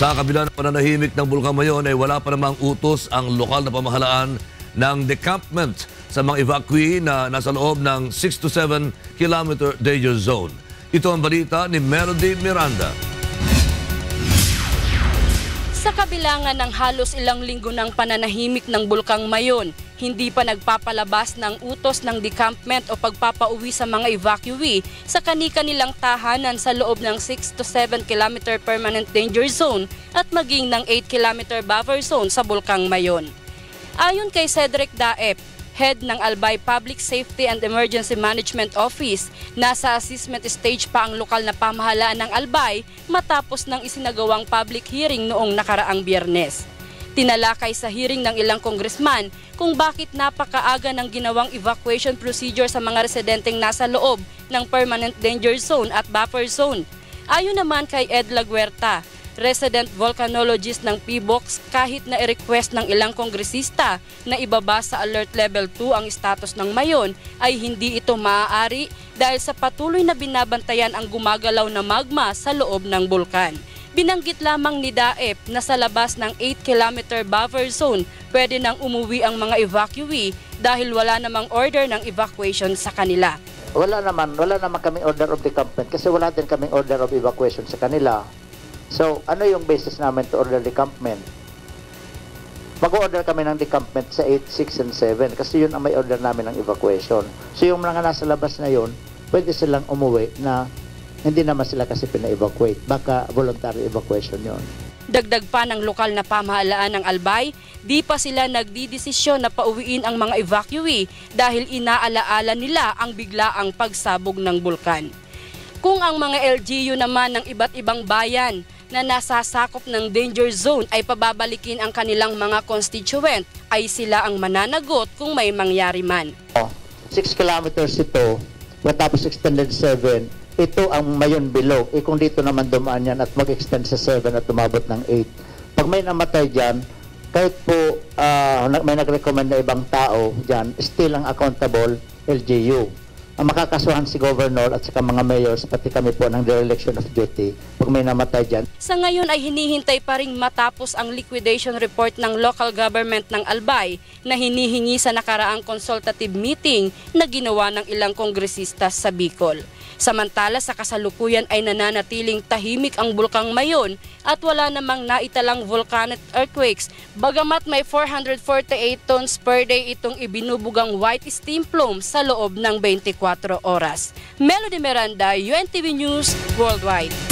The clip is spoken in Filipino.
Sa kabila ng pananahimik ng Bulkang Mayon ay wala pa namang utos ang lokal na pamahalaan ng decampment sa mga evacuee na nasa loob ng 6 to 7 kilometer danger zone. Ito ang balita ni Melody Miranda. Sa kabilangan ng halos ilang linggo ng pananahimik ng Bulkang Mayon, hindi pa nagpapalabas ng utos ng decampment o pagpapauwi sa mga evacuee sa kani-kanilang tahanan sa loob ng 6 to 7 kilometer permanent danger zone at maging ng 8 kilometer buffer zone sa Bulkang Mayon. Ayon kay Cedric Daep, head ng Albay Public Safety and Emergency Management Office, nasa assessment stage pa ang lokal na pamahalaan ng Albay matapos ng isinagawang public hearing noong nakaraang Biyernes. Tinalakay sa hearing ng ilang congressman kung bakit napakaaga ng ginawang evacuation procedure sa mga residenteng nasa loob ng permanent danger zone at buffer zone. Ayon naman kay Ed Laguerta, resident volcanologist ng PBOX, kahit na i-request ng ilang kongresista na ibaba sa alert level 2 ang status ng Mayon, ay hindi ito maaari dahil sa patuloy na binabantayan ang gumagalaw na magma sa loob ng bulkan. Binanggit lamang ni Daep na sa labas ng 8 kilometer buffer zone pwede nang umuwi ang mga evacuee dahil wala namang order ng evacuation sa kanila. Wala naman kaming order of decampment kasi wala din kaming order of evacuation sa kanila. So, ano yung basis namin to order decampment? Mag-order kami ng decampment sa 8, 6, and 7 kasi yun ang may order namin ng evacuation. So, yung mga nasa labas na yun, pwede silang umuwi na hindi naman sila kasi pina-evacuate. Baka voluntary evacuation yun. Dagdag pa ng lokal na pamahalaan ng Albay, di pa sila nagdidesisyon na pauwiin ang mga evacuee dahil inaalaala nila ang biglaang pagsabog ng bulkan. Kung ang mga LGU naman ng iba't ibang bayan na nasasakop ng danger zone ay pababalikin ang kanilang mga constituent, ay sila ang mananagot kung may mangyari man. 6 kilometers ito, matapos extended 7, ito ang Mayon below. Kung dito naman dumaan yan at mag-extend sa 7 at umabot ng 8. Pag may namatay dyan, kahit po may nag-recommend na ibang tao dyan, still ang accountable LGU. Ang makakasuhan si Governor at saka mga mayors, pati kami po ng dereliction of duty pag may namatay dyan. Sa ngayon ay hinihintay pa ring matapos ang liquidation report ng local government ng Albay na hinihingi sa nakaraang consultative meeting na ginawa ng ilang kongresista sa Bicol. Samantala sa kasalukuyan ay nananatiling tahimik ang Bulkang Mayon at wala namang naitalang volcanic earthquakes, bagamat may 448 tons per day itong ibinubugang white steam plume sa loob ng 24 oras. Melody Miranda, UNTV News Worldwide.